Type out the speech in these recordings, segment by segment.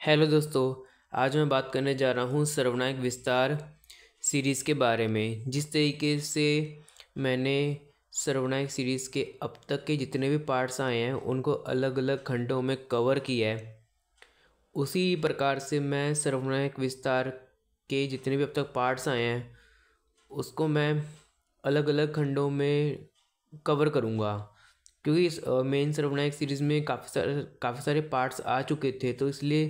Hello दोस्तों। आज मैं बात करने जा रहा हूँ सर्वनायक विस्तार सीरीज़ के बारे में। जिस तरीके से मैंने सर्वनायक सीरीज़ के अब तक के जितने भी पार्ट्स आए हैं उनको अलग अलग खंडों में कवर किया है, उसी प्रकार से मैं सर्वनायक विस्तार के जितने भी अब तक पार्ट्स आए हैं उसको मैं अलग अलग खंडों में कवर करूँगा। क्योंकि इस मेन सर्वनायक सीरीज़ में काफ़ी सारे पार्ट्स आ चुके थे, तो इसलिए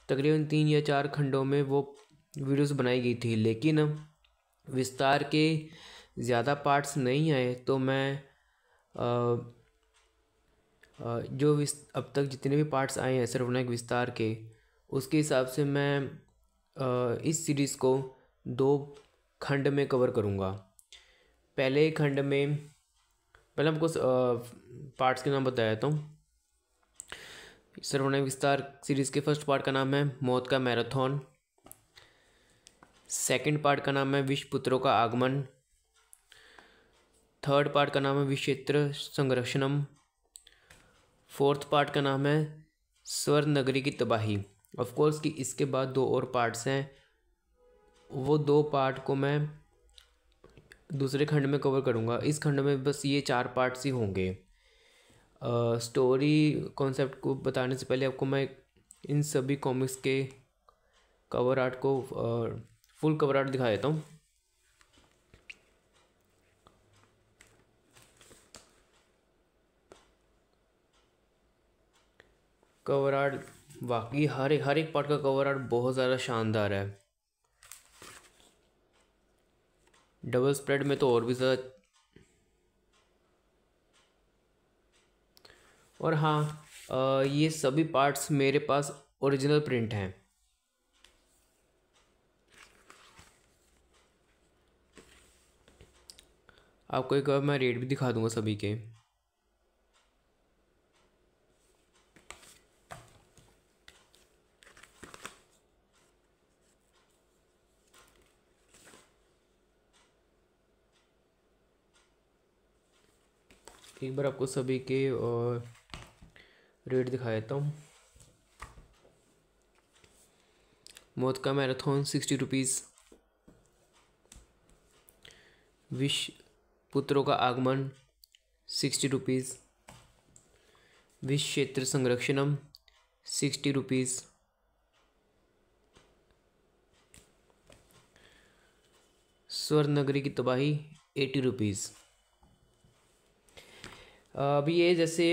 तकरीबन 3 या 4 खंडों में वो वीडियोस बनाई गई थी। लेकिन विस्तार के ज़्यादा पार्ट्स नहीं आए, तो मैं अ, अब तक जितने भी पार्ट्स आए हैं सर्वनायक विस्तार के, उसके हिसाब से मैं इस सीरीज़ को 2 खंड में कवर करूँगा। पहले खंड में पहले हमको पार्ट्स के नाम बताया था। सर्वनायक विस्तार सीरीज़ के फर्स्ट पार्ट का नाम है मौत का मैराथन। सेकंड पार्ट का नाम है विषपुत्रों का आगमन। थर्ड पार्ट का नाम है विक्षेत्र संरक्षणम। फोर्थ पार्ट का नाम है स्वर्ण नगरी की तबाही। ऑफ कोर्स कि इसके बाद 2 और पार्ट्स हैं, वो 2 पार्ट को मैं दूसरे खंड में कवर करूँगा। इस खंड में बस ये 4 पार्ट्स ही होंगे। स्टोरी कॉन्सेप्ट को बताने से पहले आपको मैं इन सभी कॉमिक्स के कवर आर्ट को फुल कवर आर्ट दिखा देता हूँ। कवर आर्ट वाकई हर एक पार्ट का कवर आर्ट बहुत ज़्यादा शानदार है। डबल स्प्रेड में तो और भी ज़्यादा। और हाँ, ये सभी पार्ट्स मेरे पास ओरिजिनल प्रिंट हैं। आपको एक बार मैं रेट भी दिखा दूंगा सभी के। एक बार आपको सभी के रेट दिखा देता हूँ। मौत का मैराथन 60 रुपीज़। विष पुत्रों का आगमन 60 रुपीज़। विष क्षेत्र संरक्षणम 60 रुपीज़। स्वर्ण नगरी की तबाही 80 रुपीज़। अभी ये जैसे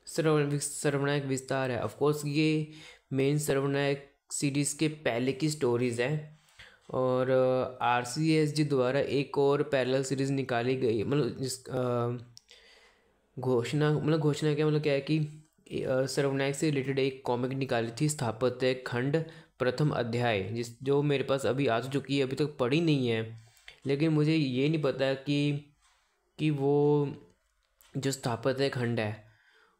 सर्वनायक विस्तार है, ऑफ कोर्स ये मेन सर्वनायक सीरीज़ के पहले की स्टोरीज़ हैं। और RCSG द्वारा एक और पैरेलल सीरीज़ निकाली गई, मतलब जिस घोषणा क्या है कि सर्वनायक से रिलेटेड एक कॉमिक निकाली थी, स्थापत्य खंड प्रथम अध्याय, जो मेरे पास अभी आ चुकी है, अभी तक पढ़ी नहीं है। लेकिन मुझे ये नहीं पता कि वो जो स्थापत्य खंड है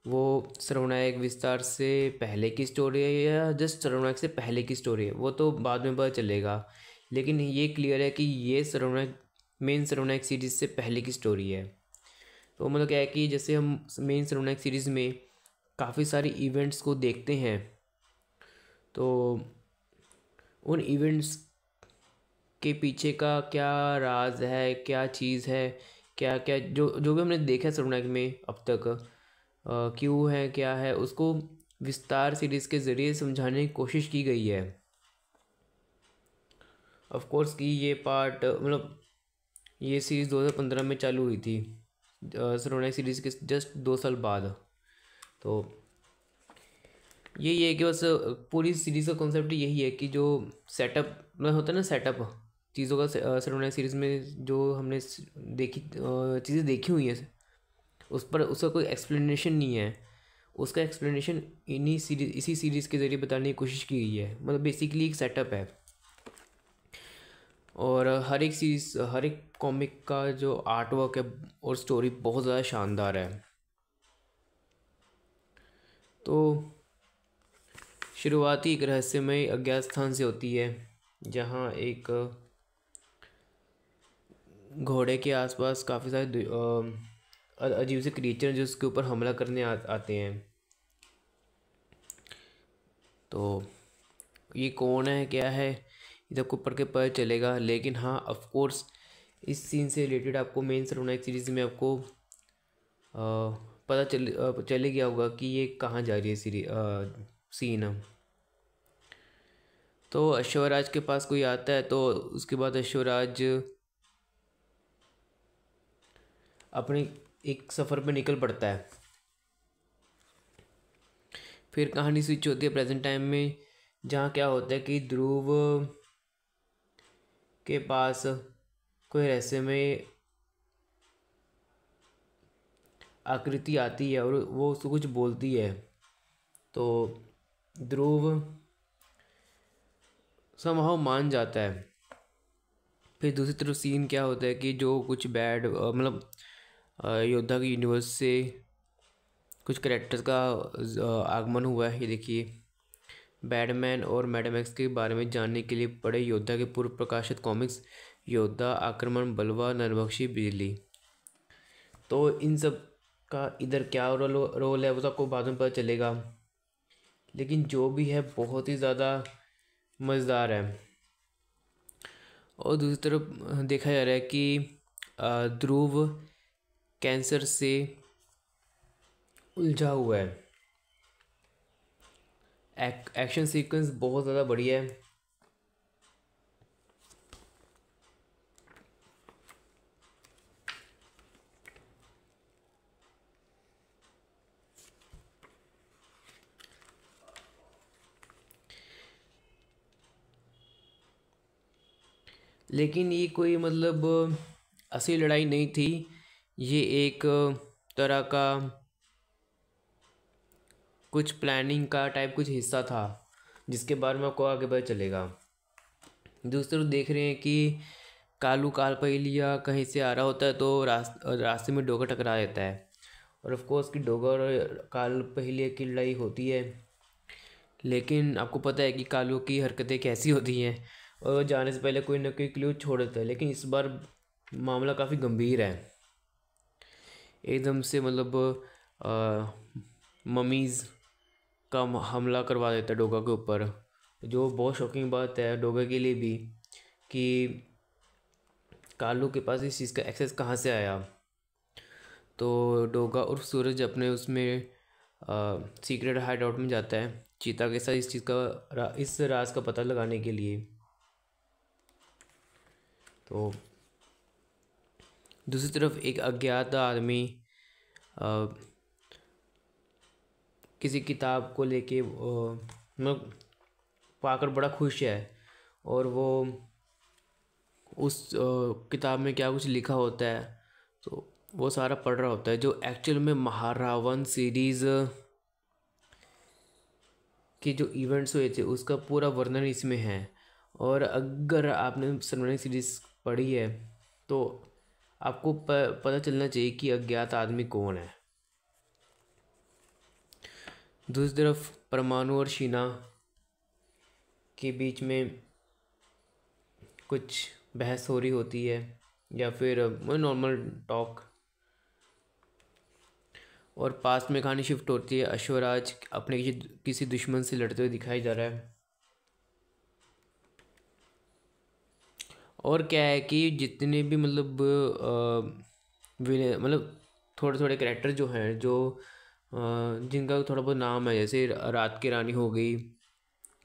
वो सर्वनायक विस्तार से पहले की स्टोरी है या जस्ट सर्वनायक से पहले की स्टोरी है, वो तो बाद में पता चलेगा। लेकिन ये क्लियर है कि ये मेन सर्वनायक सीरीज़ से पहले की स्टोरी है। तो मतलब क्या है कि जैसे हम मेन सर्वनायक सीरीज़ में काफ़ी सारे इवेंट्स को देखते हैं, तो उन इवेंट्स के पीछे का क्या राज है, क्या चीज़ है, क्या क्या जो जो भी हमने देखा है सर्वनायक में अब तक, क्यों है, क्या है, उसको विस्तार सीरीज़ के ज़रिए समझाने की कोशिश की गई है। ऑफ कोर्स कि ये पार्ट मतलब ये सीरीज़ 2015 में चालू हुई थी, सर्वनायक सीरीज़ के जस्ट 2 साल बाद। तो यही है कि बस पूरी सीरीज़ का कॉन्सेप्ट यही है कि जो सेटअप में होता है ना, सेटअप चीज़ों का सर्वनायक सीरीज़ में जो हमने चीज़ें देखी हुई हैं, उस पर उसका कोई एक्सप्लेनेशन नहीं है। उसका एक्सप्लेनेशन इसी सीरीज़ के ज़रिए बताने की कोशिश की गई है। मतलब बेसिकली एक सेटअप है। और हर एक कॉमिक का जो आर्ट वर्क है और स्टोरी बहुत ज़्यादा शानदार है। तो शुरुआती एक रहस्यमय अज्ञात स्थान से होती है, जहाँ एक घोड़े के आसपास काफ़ी सारे अजीब से क्रिएचर जो उसके ऊपर हमला करने आते हैं। तो ये कौन है क्या है ये सबको पढ़ के पता चलेगा। लेकिन हाँ ऑफ कोर्स इस सीन से रिलेटेड आपको मेन सर्वनायक सीरीज़ में आपको पता चले गया होगा कि ये कहाँ जा रही है सीन। तो अश्वराज के पास कोई आता है तो उसके बाद अश्वराज अपने एक सफ़र पे निकल पड़ता है। फिर कहानी स्विच होती है प्रेजेंट टाइम में, जहाँ क्या होता है कि ध्रुव के पास कोई रहस्य में आकृति आती है और वो उसको कुछ बोलती है। तो ध्रुव समहाउ मान जाता है। फिर दूसरी तरफ सीन क्या होता है कि जो कुछ बैड मतलब योद्धा के यूनिवर्स से कुछ कैरेक्टर्स का आगमन हुआ है। ये देखिए, बैटमैन और मैडम एक्स के बारे में जानने के लिए पढ़े योद्धा के पूर्व प्रकाशित कॉमिक्स योद्धा, आक्रमण, बलवा, नरभक्षी, बिजली। तो इन सब का इधर क्या रोल है वो तो आपको बाद में पता चलेगा, लेकिन जो भी है बहुत ही ज़्यादा मज़ेदार है। और दूसरी तरफ देखा जा रहा है कि ध्रुव कैंसर से उलझा हुआ है। एक्शन सीक्वेंस बहुत ज़्यादा बढ़िया है। लेकिन ये कोई मतलब असली लड़ाई नहीं थी, ये एक तरह का कुछ प्लानिंग का टाइप कुछ हिस्सा था, जिसके बारे में आपको आगे पता चलेगा। दूसरी तरफ देख रहे हैं कि कालू काल पहिलिया कहीं से आ रहा होता है तो रास्ते में डोगा टकरा देता है। और ऑफ कोर्स कि डोगा और काल पहिलिया की लड़ाई होती है, लेकिन आपको पता है कि कालू की हरकतें कैसी होती हैं और जाने से पहले कोई ना कोई क्लू छोड़ देता है। लेकिन इस बार मामला काफ़ी गंभीर है, एकदम से मतलब ममीज़ का हमला करवा देता है डोगा के ऊपर, जो बहुत शॉकिंग बात है डोगा के लिए भी कि कालू के पास इस चीज़ का एक्सेस कहाँ से आया। तो डोगा और सूरज अपने उसमें सीक्रेट हाइड आउट में जाता है चीता के साथ इस चीज़ का इस राज का पता लगाने के लिए। तो दूसरी तरफ एक अज्ञात आदमी किसी किताब को लेके मतलब पाकर बड़ा खुश है, और वो उस किताब में क्या कुछ लिखा होता है तो वो सारा पढ़ रहा होता है, जो एक्चुअल में महारावण सीरीज़ के जो इवेंट्स हुए थे उसका पूरा वर्णन इसमें है। और अगर आपने सर्वनायक सीरीज़ पढ़ी है तो आपको पता चलना चाहिए कि अज्ञात आदमी कौन है। दूसरी तरफ परमाणु और शीना के बीच में कुछ बहस हो रही होती है, या फिर नॉर्मल टॉक। और पास में कहानी शिफ्ट होती है, अश्वराज अपने किसी दुश्मन से लड़ते हुए दिखाई जा रहा है। और क्या है कि जितने भी मतलब मतलब थोड़े थोड़े कैरेक्टर जो हैं जो जिनका थोड़ा बहुत नाम है, जैसे रात की रानी हो गई,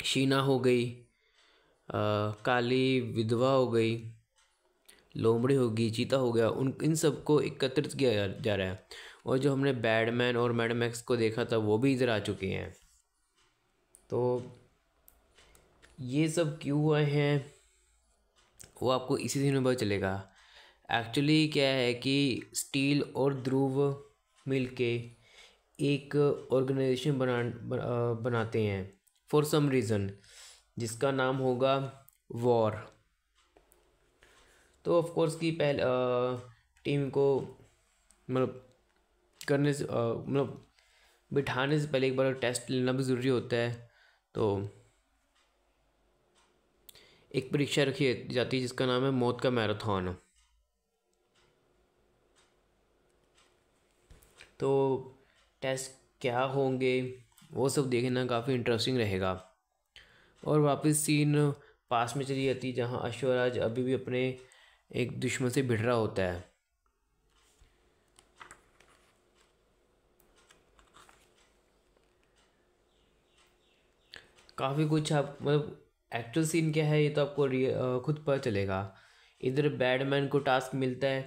शीना हो गई, काली विधवा हो गई, लोमड़ी होगी, चीता हो गया, उन इन सबको एकत्रित किया जा रहा है। और जो हमने बैडमैन और मैडम एक्स को देखा था वो भी इधर आ चुके हैं। तो ये सब क्यों हुए हैं वो आपको इसी दिन में पता चलेगा। एक्चुअली क्या है कि स्टील और ध्रुव मिलके एक ऑर्गेनाइजेशन बनाते हैं फॉर सम रीज़न, जिसका नाम होगा वॉर। तो ऑफ कोर्स की पहले टीम को मतलब करने से मतलब बिठाने से पहले एक बार टेस्ट लेना भी ज़रूरी होता है। तो एक परीक्षा रखी जाती है जिसका नाम है मौत का मैराथन। तो टेस्ट क्या होंगे वो सब देखना काफ़ी इंटरेस्टिंग रहेगा। और वापस सीन पास में चली जाती है जहाँ अश्वराज अभी भी अपने एक दुश्मन से भिड़ रहा होता है। काफ़ी कुछ आप मतलब एक्चुअल सीन क्या है ये तो आपको खुद पता चलेगा। इधर बैडमैन को टास्क मिलता है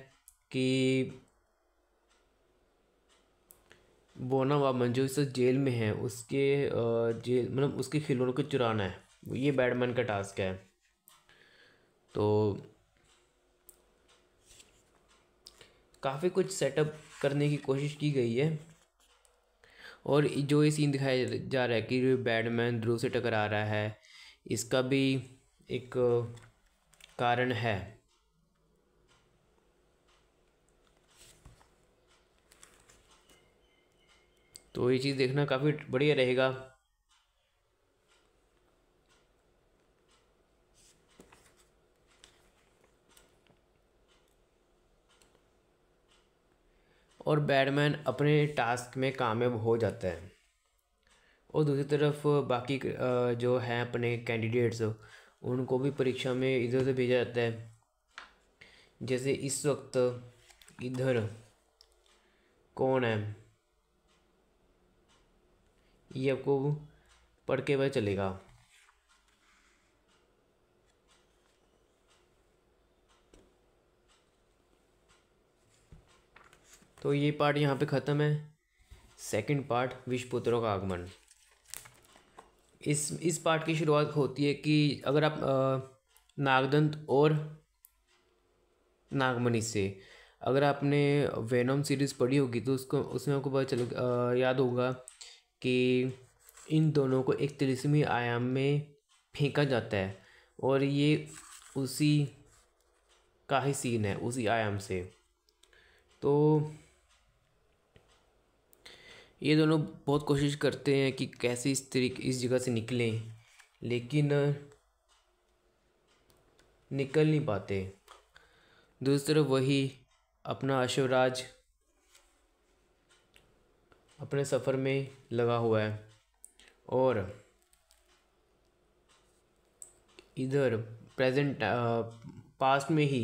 कि बोना वामन जो इस जेल में है उसके जेल मतलब उसके खिलौनों को चुराना है, ये बैडमैन का टास्क है। तो काफ़ी कुछ सेटअप करने की कोशिश की गई है। और जो ये सीन दिखाया जा रहा है कि बैडमैन ध्रुव से टकरा रहा है, इसका भी एक कारण है। तो ये चीज़ देखना काफ़ी बढ़िया रहेगा। और बैटमैन अपने टास्क में कामयाब हो जाता है। और दूसरी तरफ बाकी जो हैं अपने कैंडिडेट्स उनको भी परीक्षा में इधर उधर भेजा जाता है। जैसे इस वक्त इधर कौन है ये आपको पढ़ के पता चलेगा। तो ये पार्ट यहाँ पे ख़त्म है। सेकंड पार्ट विषपुत्रों का आगमन। इस पार्ट की शुरुआत होती है कि अगर आप नागदंत और नागमणि से, अगर आपने वेनोम सीरीज़ पढ़ी होगी तो उसको उसमें आपको पता चल याद होगा कि इन दोनों को एक तिलिस्मी आयाम में फेंका जाता है और ये उसी का ही सीन है, उसी आयाम से। तो ये दोनों बहुत कोशिश करते हैं कि कैसे इस जगह से निकलें, लेकिन निकल नहीं पाते। दूसरी तरफ वही अपना अश्वराज अपने सफ़र में लगा हुआ है। और इधर प्रेजेंट पास्ट में ही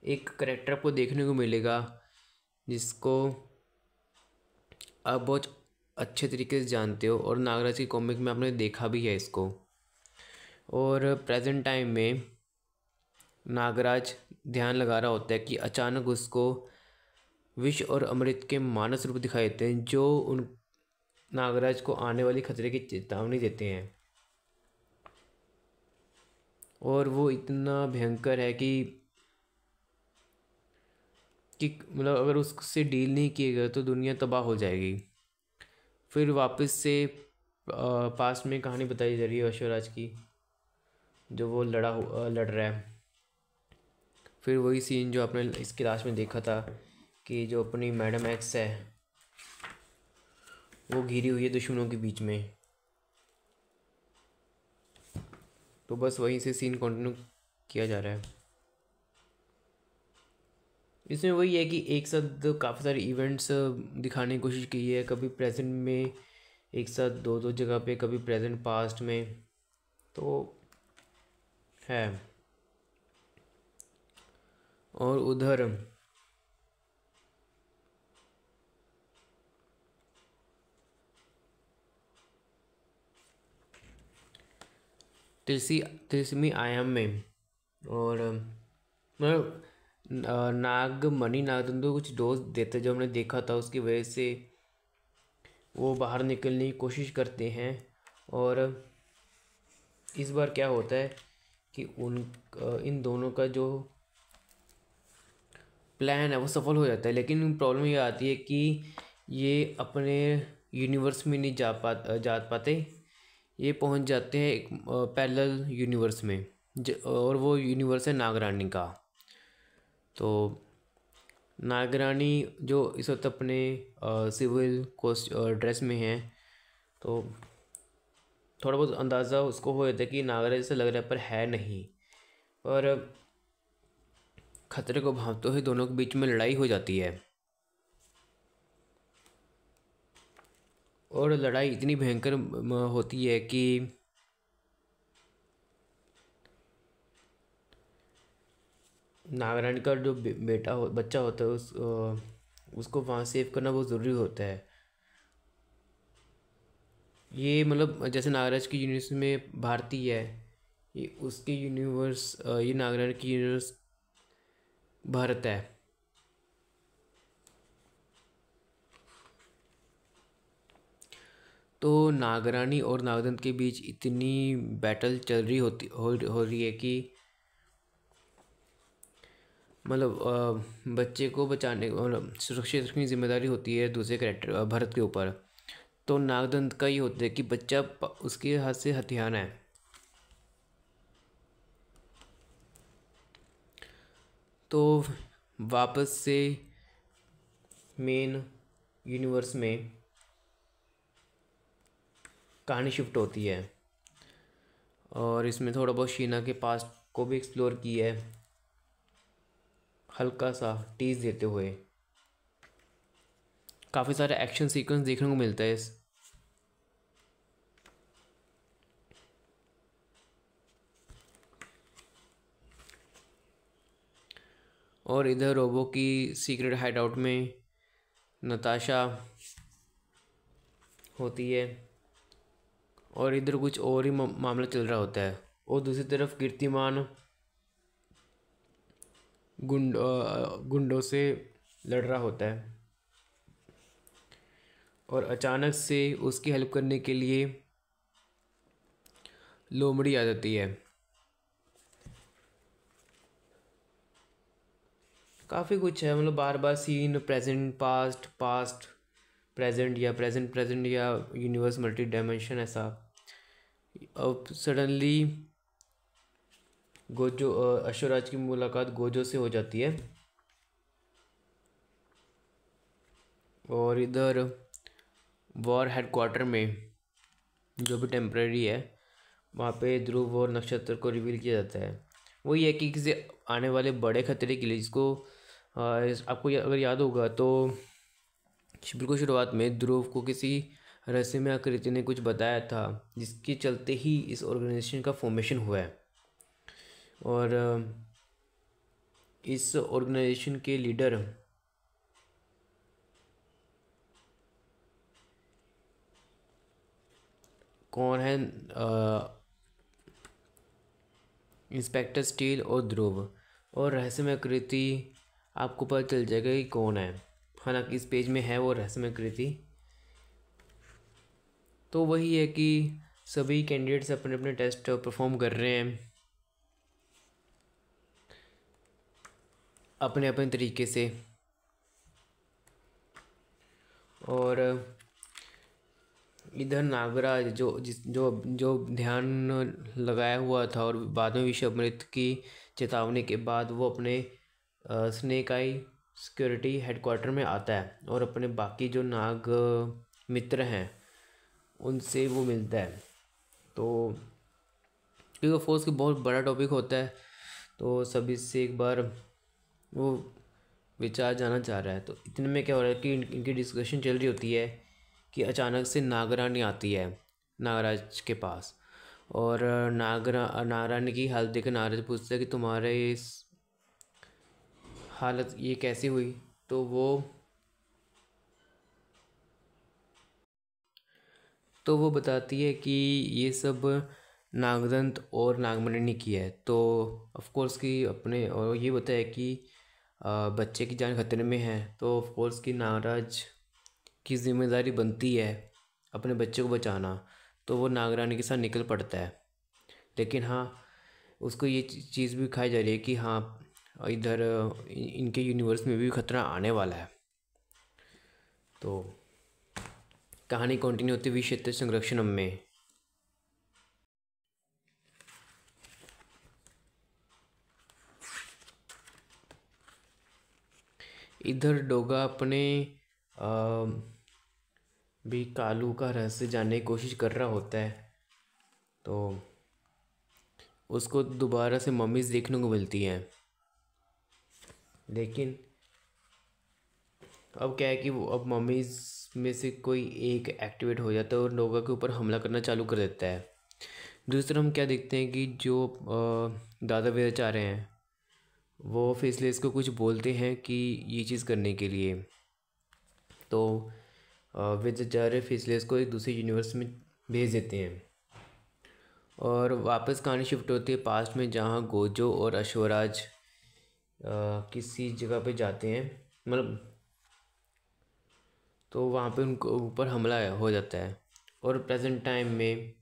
एक करेक्टर आपको देखने को मिलेगा जिसको आप बहुत अच्छे तरीके से जानते हो और नागराज की कॉमिक में आपने देखा भी है इसको। और प्रेजेंट टाइम में नागराज ध्यान लगा रहा होता है कि अचानक उसको विष और अमृत के मानस रूप दिखाई देते हैं जो उन नागराज को आने वाली खतरे की चेतावनी देते हैं। और वो इतना भयंकर है कि मतलब अगर उससे डील नहीं किया गया तो दुनिया तबाह हो जाएगी। फिर वापस से पास्ट में कहानी बताई जा रही है अश्वराज की, जो वो लड़ रहा है। फिर वही सीन जो आपने इस क्लास में देखा था कि जो अपनी मैडम एक्स है वो घिरी हुई है दुश्मनों के बीच में। तो बस वहीं से सीन कंटिन्यू किया जा रहा है। इसमें वही है कि एक साथ काफ़ी सारे इवेंट्स दिखाने की कोशिश की है, कभी प्रेजेंट में एक साथ दो दो जगह पे, कभी प्रेजेंट पास्ट में। तो है। और उधर तिलस्मी आयाम में और मतलब नागमणि नागदंड कुछ डोज देते जो हमने देखा था, उसकी वजह से वो बाहर निकलने की कोशिश करते हैं। और इस बार क्या होता है कि इन दोनों का जो प्लान है वो सफल हो जाता है, लेकिन प्रॉब्लम ये आती है कि ये अपने यूनिवर्स में नहीं जा पाते। ये पहुंच जाते हैं एक पैरेलल यूनिवर्स में और वो यूनिवर्स है नागरानी का। तो नागरानी जो इस वक्त अपने सिविल कोस्ट ड्रेस में है, तो थोड़ा बहुत अंदाज़ा उसको हो जाता है कि नागराज से लग रहा है पर है नहीं। और खतरे को भांपते हुए दोनों के बीच में लड़ाई हो जाती है। और लड़ाई इतनी भयंकर होती है कि नागरानी का जो बेटा बच्चा होता है उसको वहाँ सेव करना बहुत ज़रूरी होता है। ये मतलब जैसे नागराज की यूनिवर्स में भारती है, ये उसके यूनिवर्स, ये नागरानी की यूनिवर्स भारत है। तो नागरानी और नागदंत के बीच इतनी बैटल चल रही हो रही है कि मतलब बच्चे को बचाने, मतलब सुरक्षित रखने की जिम्मेदारी होती है दूसरे कैरेक्टर भरत के ऊपर। तो नागदंत का ये होता है कि बच्चा उसके हाथ से हथियार है। तो वापस से मेन यूनिवर्स में कहानी शिफ्ट होती है और इसमें थोड़ा बहुत शीना के पास्ट को भी एक्सप्लोर किया है, हल्का सा टीज देते हुए। काफ़ी सारे एक्शन सीक्वेंस देखने को मिलता है इस। और इधर रोबो की सीक्रेट हाइड आउट में नताशा होती है और इधर कुछ और ही मामला चल रहा होता है। और दूसरी तरफ कीर्तिमान गुंडों से लड़ रहा होता है और अचानक से उसकी हेल्प करने के लिए लोमड़ी आ जाती है। काफ़ी कुछ है, मतलब बार बार scene present past past present या प्रेजेंट प्रेजेंट या यूनिवर्स मल्टी डायमेंशन ऐसा। अब सडनली गोजो अश्वराज की मुलाकात गोजो से हो जाती है और इधर वॉर हेडक्वार्टर में जो भी टेम्परेरी है वहाँ पे ध्रुव और नक्षत्र को रिवील किया जाता है। वही है कि किसी आने वाले बड़े खतरे के लिए, जिसको आपको अगर याद होगा तो बिल्कुल शुरुआत में ध्रुव को किसी रहस्यमय आकृति ने कुछ बताया था, जिसके चलते ही इस ऑर्गेनाइजेशन का फॉर्मेशन हुआ है। और इस ऑर्गेनाइजेशन के लीडर कौन है? इंस्पेक्टर स्टील और ध्रुव। और रहस्यमय आकृति आपको पता चल जाएगा कि कौन है। हालांकि इस पेज में है वो रहस्यमय आकृति। तो वही है कि सभी कैंडिडेट्स अपने अपने टेस्ट परफॉर्म कर रहे हैं अपने अपने तरीके से। और इधर नागराज जो ध्यान लगाया हुआ था और बाद में विषअमृत की चेतावनी के बाद वो अपने स्नेक आई सिक्योरिटी हेडक्वार्टर में आता है और अपने बाकी जो नाग मित्र हैं उनसे वो मिलता है। तो क्योंकि फोर्स की बहुत बड़ा टॉपिक होता है तो सभी से एक बार वो विचार जाना चाह रहा है। तो इतने में क्या हो रहा है कि इनकी डिस्कशन चल रही होती है कि अचानक से नागरानी आती है नागराज के पास। और नागरानी की हालत देख नागराज पूछता है कि तुम्हारे इस हालत ये कैसी हुई? तो वो बताती है कि ये सब नागदंत और नागमणि ने किया है। तो ऑफ कोर्स कि अपने, और ये बताया कि बच्चे की जान खतरे में है। तो ऑफ कोर्स कि नागराज की जिम्मेदारी बनती है अपने बच्चे को बचाना। तो वो नागरानी के साथ निकल पड़ता है। लेकिन हाँ, उसको ये चीज़ भी खाई जा रही है कि हाँ इधर इनके यूनिवर्स में भी खतरा आने वाला है। तो कहानी कंटिन्यू होती हुई क्षेत्र संरक्षण में। इधर डोगा अपने भी कालू का रहस्य जानने की कोशिश कर रहा होता है। तो उसको दोबारा से मम्मीज़ देखने को मिलती हैं। लेकिन अब क्या है कि वो अब मम्मीज़ में से कोई एक एक्टिवेट हो जाता है और डोगा के ऊपर हमला करना चालू कर देता है। दूसरी तरफ हम क्या देखते हैं कि जो दादा वीराचार्य हैं वो फेसलेस को कुछ बोलते हैं कि ये चीज़ करने के लिए। तो विद्याचार्य फेसलेस को एक दूसरे यूनिवर्स में भेज देते हैं और वापस कहानी शिफ्ट होती है पास्ट में, जहाँ गोजो और अश्वराज किसी जगह पे जाते हैं, मतलब तो वहाँ पे उनको ऊपर हमला हो जाता है। और प्रेजेंट टाइम में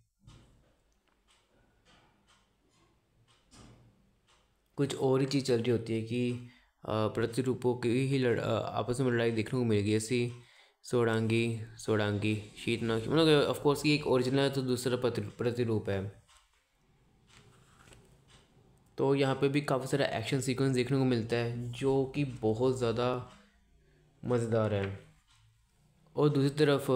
कुछ और ही चीज़ चल रही होती है कि प्रतिरूपों की ही आपस में लड़ाई देखने को मिलेगी, ऐसी सोडांगी सोडांगी शीतनाग, मतलब ऑफ कोर्स ये एक ओरिजिनल है तो दूसरा प्रतिरूप है। तो यहाँ पे भी काफ़ी सारा एक्शन सीक्वेंस देखने को मिलता है जो कि बहुत ज़्यादा मज़ेदार है। और दूसरी तरफ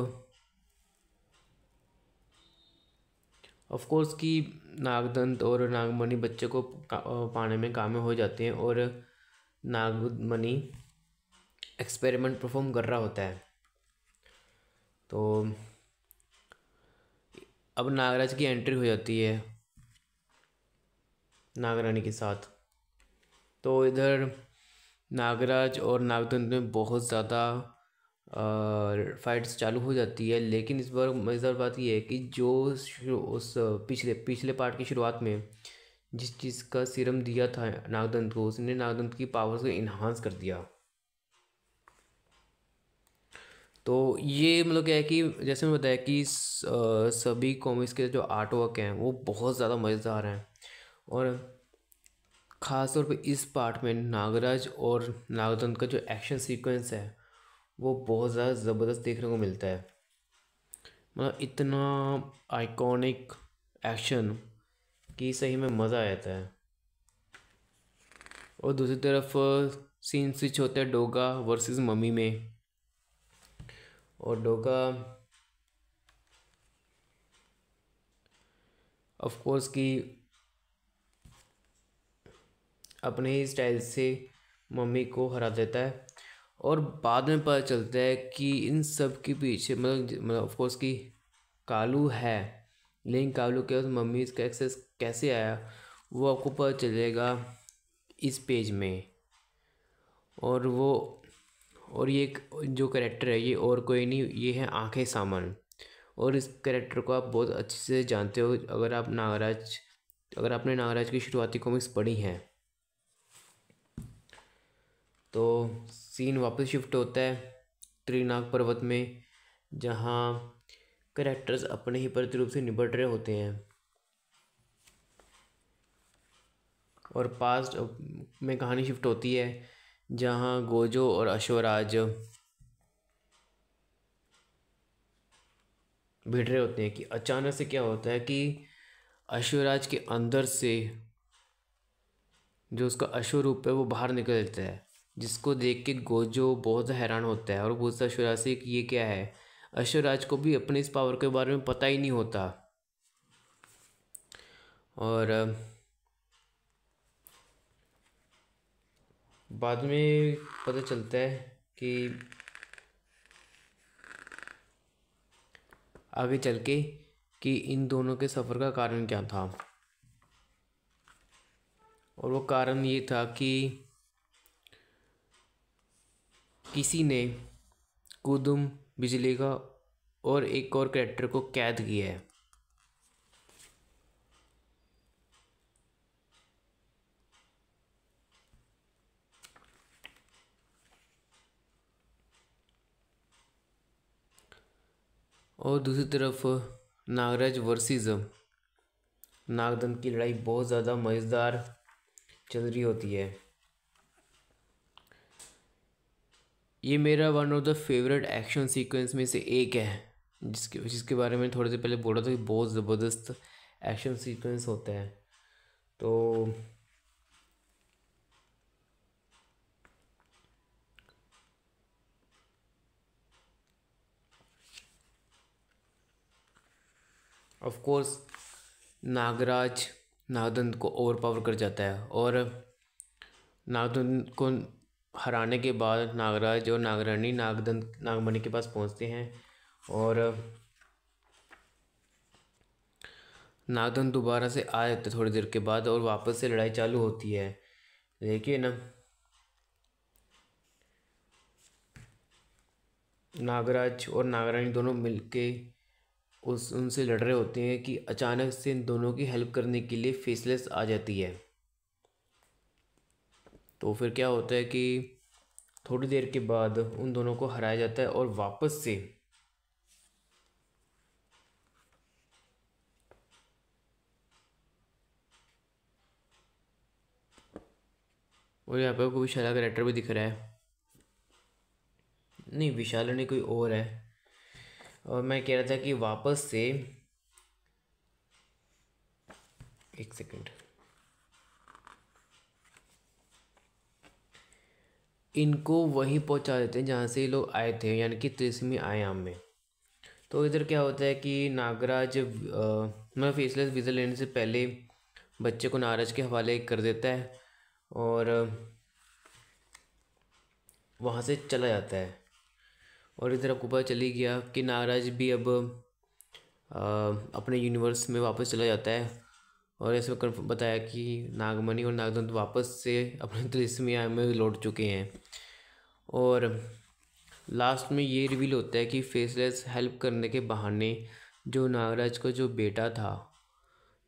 ऑफ कोर्स कि नागदंत और नागमणि बच्चे को पाने में कामयाब हो जाते हैं और नागमणि एक्सपेरिमेंट परफॉर्म कर रहा होता है। तो अब नागराज की एंट्री हो जाती है नागरानी के साथ। तो इधर नागराज और नागदंत में बहुत ज़्यादा फाइट्स चालू हो जाती है, लेकिन इस बार मज़ेदार बात यह है कि जो उस पिछले पिछले पार्ट की शुरुआत में जिस चीज़ का सीरम दिया था नागदंत को, उसने नागदंत की पावर्स को इन्हांस कर दिया। तो ये मतलब क्या है कि जैसे मैं बताया कि सभी कॉमिक्स के जो आर्ट वर्क हैं वो बहुत ज़्यादा मज़ेदार हैं। और ख़ास तौर पे इस पार्ट में नागराज और नागदंत का जो एक्शन सीक्वेंस है वो बहुत ज़्यादा ज़बरदस्त देखने को मिलता है। मतलब इतना आइकॉनिक एक्शन कि सही में मज़ा आ जाता है। और दूसरी तरफ सीन स्विच होता है डोगा वर्सेस मम्मी में। और डोगा ऑफ कोर्स कि अपने ही स्टाइल से मम्मी को हरा देता है। और बाद में पता चलता है कि इन सब के पीछे मतलब ऑफ कोर्स कि कालू है, लेकिन कालू के पास मम्मी का एक्सेस कैसे आया वो आपको पता चलेगा इस पेज में। और वो और ये एक जो कैरेक्टर है ये और कोई नहीं, ये है आंखें सामन। और इस कैरेक्टर को आप बहुत अच्छे से जानते हो अगर आपने नागराज की शुरुआती कॉमिक्स पढ़ी हैं। तो सीन वापस शिफ्ट होता है त्रिनाग पर्वत में, जहाँ कैरेक्टर्स अपने ही प्रतिरूप से निपट रहे होते हैं। और पास्ट में कहानी शिफ्ट होती है जहाँ गोजो और अश्वराज भिड़ रहे होते हैं कि अचानक से क्या होता है कि अश्वराज के अंदर से जो उसका अश्वरूप है वो बाहर निकल जाता है, जिसको देख के गोजो बहुत हैरान होता है और पूछता है अश्वराज से कि ये क्या है। अश्वराज को भी अपने इस पावर के बारे में पता ही नहीं होता। और बाद में पता चलता है कि आगे चल के कि इन दोनों के सफ़र का कारण क्या था। और वो कारण ये था कि किसी ने कुदुम बिजली का और एक और कैरेक्टर को कैद किया है। और दूसरी तरफ नागराज वर्सेस नागदंत की लड़ाई बहुत ज़्यादा मज़ेदार चल रही होती है। ये मेरा one of the favourite action sequence में से एक है, जिसके बारे में थोड़ी देर पहले बोला था कि बहुत ज़बरदस्त एक्शन सीक्वेंस होता है। तो ऑफ कोर्स नागराज नागदंत को ओवर पावर कर जाता है और नागदंत को हराने के बाद नागराज और नागरानी नागमणि के पास पहुंचते हैं और नागदंत दोबारा से आ जाते थोड़ी देर के बाद और वापस से लड़ाई चालू होती है। देखिए ना, नागराज और नागरानी दोनों मिलके उस उनसे लड़ रहे होते हैं कि अचानक से इन दोनों की हेल्प करने के लिए फेसलेस आ जाती है। तो फिर क्या होता है कि थोड़ी देर के बाद उन दोनों को हराया जाता है और वापस से और यहाँ पे कोई विशाला कैरेक्टर भी दिख रहा है। नहीं, विशाला नहीं, कोई और है। और मैं कह रहा था कि वापस से, एक सेकंड, इनको वहीं पहुंचा देते हैं जहाँ से ये लोग आए थे, यानी कि 30वीं आयाम में। तो इधर क्या होता है कि नागराज मतलब फेसलेस वीज़ा लेने से पहले बच्चे को नागराज के हवाले कर देता है और वहाँ से चला जाता है। और इधर आपको पता चली गया कि नागराज भी अब अपने यूनिवर्स में वापस चला जाता है। और ऐसे बताया कि नागमणि और नागदंत वापस से अपने 30वीं आयाम में लौट चुके हैं। और लास्ट में ये रिवील होता है कि फेसलेस हेल्प करने के बहाने जो नागराज का जो बेटा था,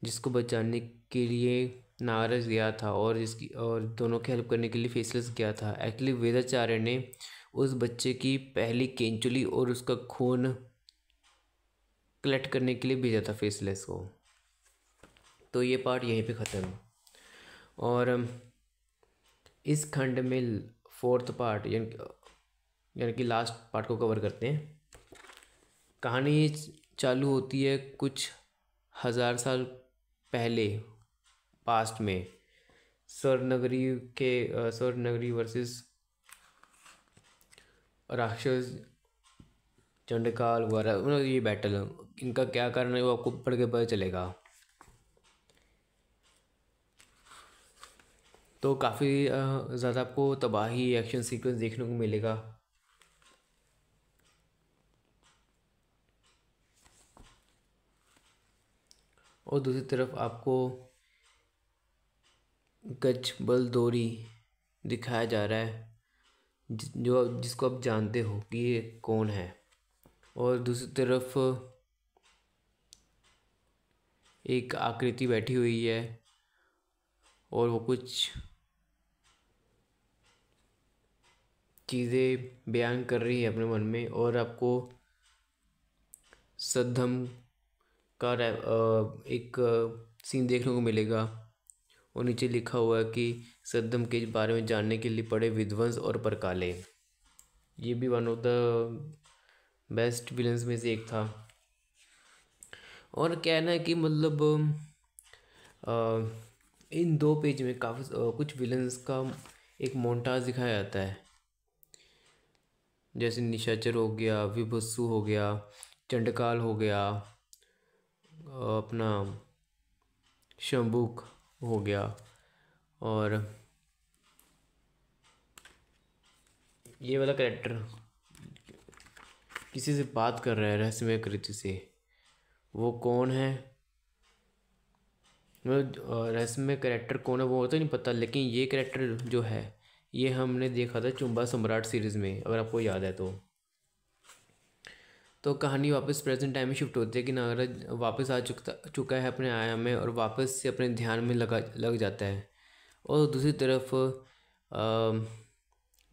जिसको बचाने के लिए नागराज गया था और जिसकी और दोनों की हेल्प करने के लिए फेसलेस गया था, एक्चुअली वेदाचार्य ने उस बच्चे की पहली केंचुली और उसका खून कलेक्ट करने के लिए भेजा था फेसलेस को। तो ये पार्ट यहीं पे ख़त्म। और इस खंड में फोर्थ पार्ट यानी कि लास्ट पार्ट को कवर करते हैं। कहानी चालू होती है कुछ हज़ार साल पहले, पास्ट में, स्वर्ग नगरी वर्सेस राक्षस चंडकाल वगैरह, मतलब ये बैटल, इनका क्या कारण है वो आपको पढ़ के पता चलेगा। तो काफ़ी ज़्यादा आपको तबाही एक्शन सीक्वेंस देखने को मिलेगा। और दूसरी तरफ आपको गजबलदोरी दिखाया जा रहा है, जिसको आप जानते हो कि ये कौन है। और दूसरी तरफ एक आकृति बैठी हुई है और वो कुछ चीज़ें बयान कर रही है अपने मन में। और आपको सद्धम का एक सीन देखने को मिलेगा और नीचे लिखा हुआ है कि सद्धम के बारे में जानने के लिए पढ़े विध्वंस और परकाले। ये भी one of the best villains में से एक था। और कहना है कि मतलब इन 2 पेज में काफ़ी कुछ विलन्स का एक मोन्टाज दिखाया जाता है, जैसे निशाचर हो गया, विभत्सु हो गया, चंडकाल हो गया, अपना शंबुक हो गया। और ये वाला कैरेक्टर किसी से बात कर रहा है रहस्यमय कृति से, वो कौन है, मतलब रहस्यमय कैरेक्टर कौन है वो तो नहीं पता, लेकिन ये कैरेक्टर जो है ये हमने देखा था चुम्बा सम्राट सीरीज़ में, अगर आपको याद है तो कहानी वापस प्रेजेंट टाइम में शिफ्ट होती है कि नागराज वापस आ चुका है अपने आयाम में और वापस से अपने ध्यान में लग जाता है। और दूसरी तरफ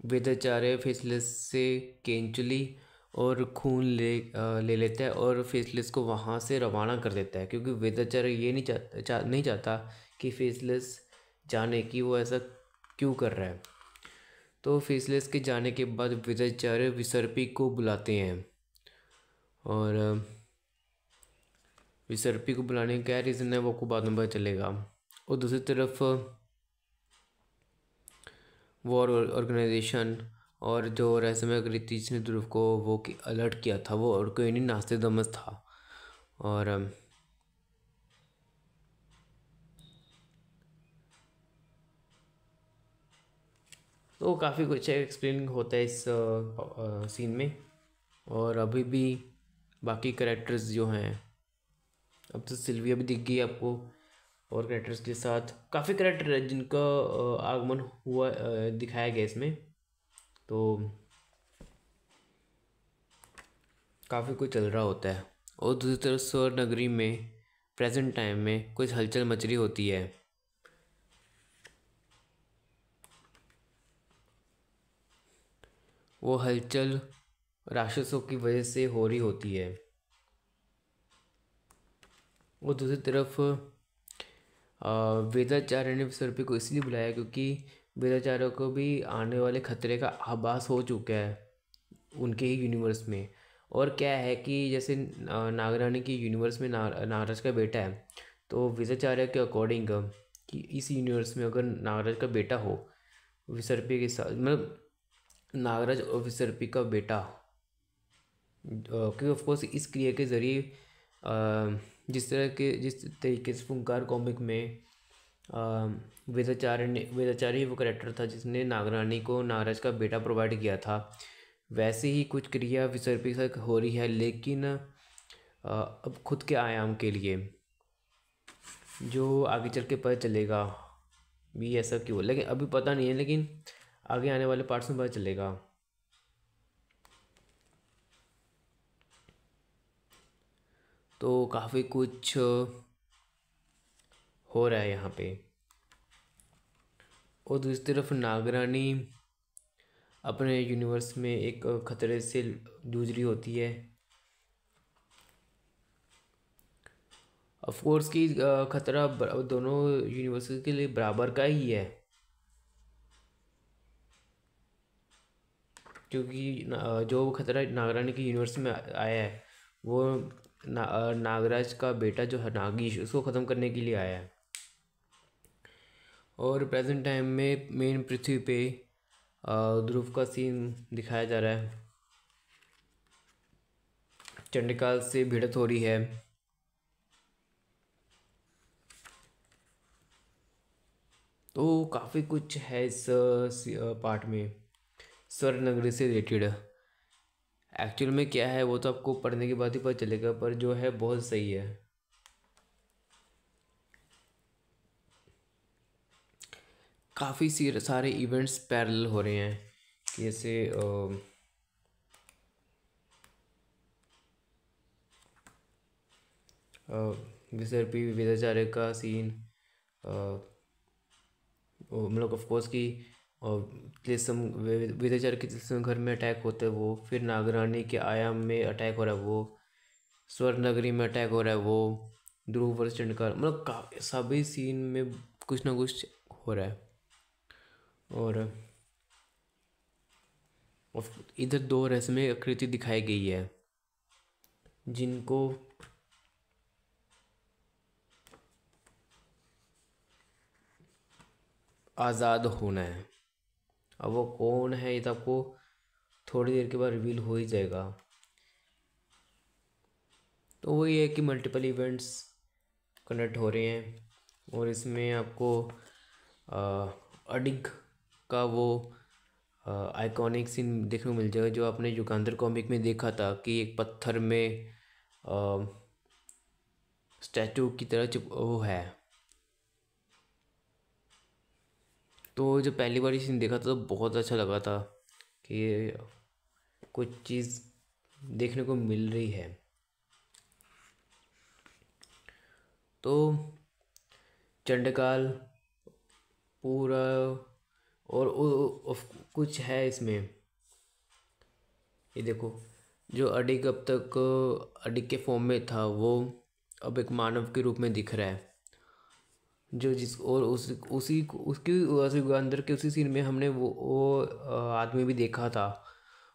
वेदाचार्य फेसलेस से केंचुली और खून ले लेता है और फेसलेस को वहाँ से रवाना कर देता है, क्योंकि वेदाचार्य ये नहीं चाहता कि फेसलेस जाने की वो ऐसा क्यों कर रहा है। तो फेसलेस के जाने के बाद वेदाचार्य विसर्पी को बुलाते हैं और विसर्पी को बुलाने का क्या रीज़न है वो आपको बाद में पता चलेगा। और दूसरी तरफ वॉर ऑर्गेनाइजेशन और जो रहस्यमय कृति जिसने ध्रुव को वो अलर्ट किया था वो और कोई नहीं नास्तिदमस था। और तो काफ़ी कुछ एक्सप्लेन होता है इस सीन में। और अभी भी बाकी कैरेक्टर्स जो हैं, अब तो सिल्विया भी दिख गई आपको, और कैरेक्टर्स के साथ काफ़ी कैरेक्टर है जिनका आगमन हुआ दिखाया गया इसमें। तो काफ़ी कुछ चल रहा होता है। और दूसरी तरफ स्वर्ण नगरी में प्रेजेंट टाइम में कुछ हलचल मच रही होती है। वो हलचल राक्षसों की वजह से हो रही होती है। और दूसरी तरफ वेदाचार्य ने सर्पी को इसलिए बुलाया क्योंकि वेदाचार्य को भी आने वाले खतरे का आभास हो चुका है उनके ही यूनिवर्स में। और क्या है कि जैसे नागरानी की यूनिवर्स में नागराज का बेटा है, तो वेदाचार्य के अकॉर्डिंग कि इस यूनिवर्स में अगर नागराज का बेटा हो विसर्पी के साथ, मतलब नागराज और विसर्पी का बेटा, क्योंकि ऑफकोर्स इस क्रिया के ज़रिए जिस तरीके से फुंकार कॉमिक में वेदाचार्य वो करेक्टर था जिसने नागरानी को नागराज का बेटा प्रोवाइड किया था, वैसे ही कुछ क्रिया विसर्पी के साथ हो रही है, लेकिन अब खुद के आयाम के लिए, जो आगे चल के पता चलेगा भी ऐसा क्यों, लेकिन अभी पता नहीं है, लेकिन आगे आने वाले पार्ट्स में पता चलेगा। तो काफ़ी कुछ हो रहा है यहाँ पे। और दूसरी तरफ नागरानी अपने यूनिवर्स में एक खतरे से जूझ रही होती है। ऑफ कोर्स की खतरा दोनों यूनिवर्स के लिए बराबर का ही है, क्योंकि जो खतरा नागरानी की यूनिवर्स में आया है वो नागराज का बेटा जो है नागीश, उसको ख़त्म करने के लिए आया है। और प्रेजेंट टाइम में मेन पृथ्वी पे ध्रुव का सीन दिखाया जा रहा है। चंडिकाल से भिड़त हो रही है। तो काफ़ी कुछ है इस पार्ट में स्वर्ण नगरी से रिलेटेड। एक्चुअल में क्या है वो तो आपको पढ़ने के बाद ही पता चलेगा, पर जो है बहुत सही है। काफ़ी सारे इवेंट्स पैरेलल हो रहे हैं, जैसे विसर्पी वेदाचार्य का सीन, मतलब ऑफ कोर्स कि तिलस्म वेदाचार्य के तिलस्म घर में अटैक होता है वो, फिर नागरानी के आयाम में अटैक हो रहा है वो, स्वर्ण नगरी में अटैक हो रहा है वो, ध्रुव वर्ष चंडकाल, मतलब सभी सीन में कुछ ना कुछ हो रहा है। और इधर दो रहस्यमय आकृति दिखाई गई है जिनको आज़ाद होना है। अब वो कौन है ये तो आपको थोड़ी देर के बाद रिवील हो ही जाएगा। तो वही है कि मल्टीपल इवेंट्स कनेक्ट हो रहे हैं, और इसमें आपको अडिग का वो आइकॉनिक सीन देखने को मिल जाएगा जो आपने युगांतर कॉमिक में देखा था कि एक पत्थर में स्टैचू की तरह वो है। तो जब पहली बार ये सीन देखा था तो बहुत अच्छा लगा था कि कुछ चीज़ देखने को मिल रही है। तो चंडकाल पूरा और कुछ है इसमें। ये देखो, जो अडिग अब तक अडिग के फॉर्म में था वो अब एक मानव के रूप में दिख रहा है, जो जिस और उसी उसकी अंदर के उसी सीन में हमने वो आदमी भी देखा था।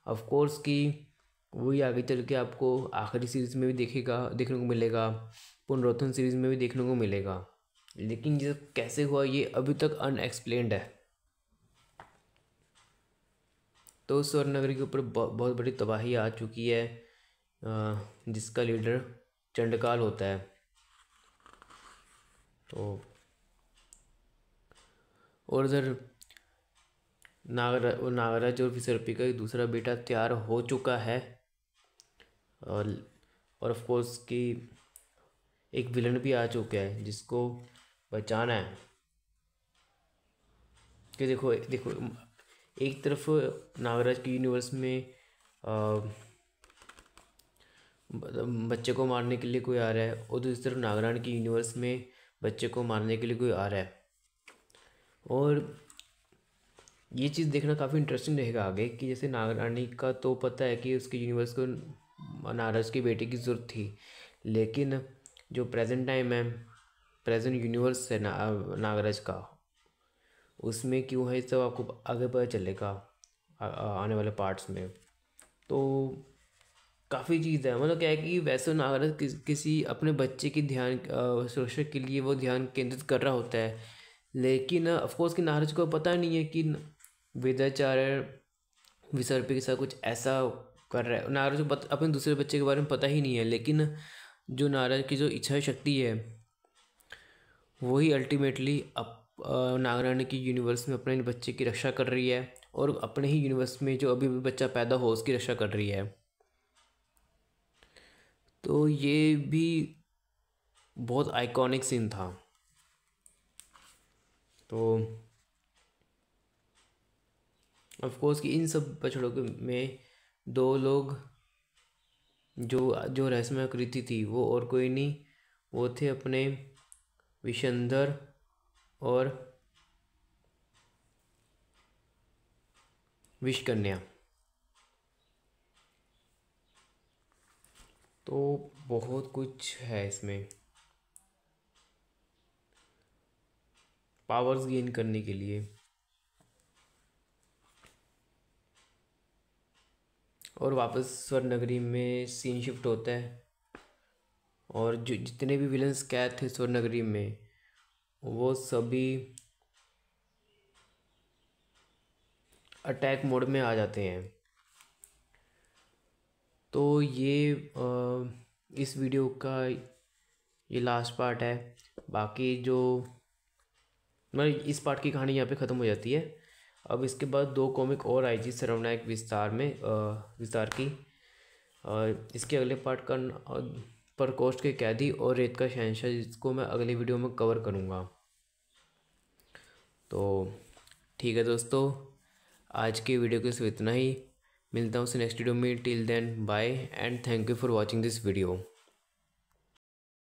ऑफ कोर्स कि वही आगे चल के आपको आखिरी सीरीज़ में भी देखने को मिलेगा, पुनरोत्थान सीरीज़ में भी देखने को मिलेगा, लेकिन ये कैसे हुआ ये अभी तक अनएक्सप्लेन्ड है। तो स्वर्ण नगरी के ऊपर बहुत बड़ी तबाही आ चुकी है, जिसका लीडर चंडकाल होता है। तो और इधर नागराज और विसर्पी का एक दूसरा बेटा तैयार हो चुका है, और ऑफ कोर्स कि एक विलन भी आ चुका है जिसको पहचाना है कि देखो देखो, एक तरफ नागराज के यूनिवर्स में बच्चे को मारने के लिए कोई आ रहा है, और दूसरी तरफ नागराज के यूनिवर्स में बच्चे को मारने के लिए कोई आ रहा है। और ये चीज़ देखना काफ़ी इंटरेस्टिंग रहेगा आगे, कि जैसे नागरानी का तो पता है कि उसके यूनिवर्स को नागराज की बेटी की ज़रूरत थी, लेकिन जो प्रेजेंट टाइम है, प्रेजेंट यूनिवर्स है नागराज का, उसमें क्यों है, सब आपको आगे पता चलेगा आने वाले पार्ट्स में। तो काफ़ी चीज़ है, मतलब क्या है कि वैसे नागराज किसी अपने बच्चे की ध्यान सुरक्षा के लिए वो ध्यान केंद्रित कर रहा होता है, लेकिन ऑफकोर्स कि नागराज को पता नहीं है कि वेदाचार्य विसर्पी के साथ कुछ ऐसा कर रहा है। नागराज को अपने दूसरे बच्चे के बारे में पता ही नहीं है, लेकिन जो नागराज की जो इच्छा शक्ति है वही अल्टीमेटली नागरानी की यूनिवर्स में अपने बच्चे की रक्षा कर रही है, और अपने ही यूनिवर्स में जो अभी भी बच्चा पैदा हो उसकी रक्षा कर रही है। तो ये भी बहुत आइकॉनिक सीन था। तो ऑफ कोर्स कि इन सब बछड़ों के में दो लोग जो जो रहस्यमय आकृति थी वो और कोई नहीं, वो थे अपने विशंधर और विषकन्या। तो बहुत कुछ है इसमें पावर्स गेन करने के लिए। और वापस स्वर्ण नगरी में सीन शिफ्ट होता है, और जो जितने भी विलन्स कैद थे स्वर्ण नगरी में वो सभी अटैक मोड में आ जाते हैं। तो ये इस वीडियो का ये लास्ट पार्ट है। बाकी जो मतलब इस पार्ट की कहानी यहाँ पे ख़त्म हो जाती है। अब इसके बाद 2 कॉमिक और आई थी सर्वनायक विस्तार में विस्तार की। इसके अगले पार्ट का प्रकोष्ठ के कैदी और रेत का शहंशाह, जिसको मैं अगले वीडियो में कवर करूँगा। तो ठीक है दोस्तों, आज के वीडियो के सिर्फ इतना ही। मिलता हूँ नेक्स्ट वीडियो में। Till then bye and thank you for watching this video.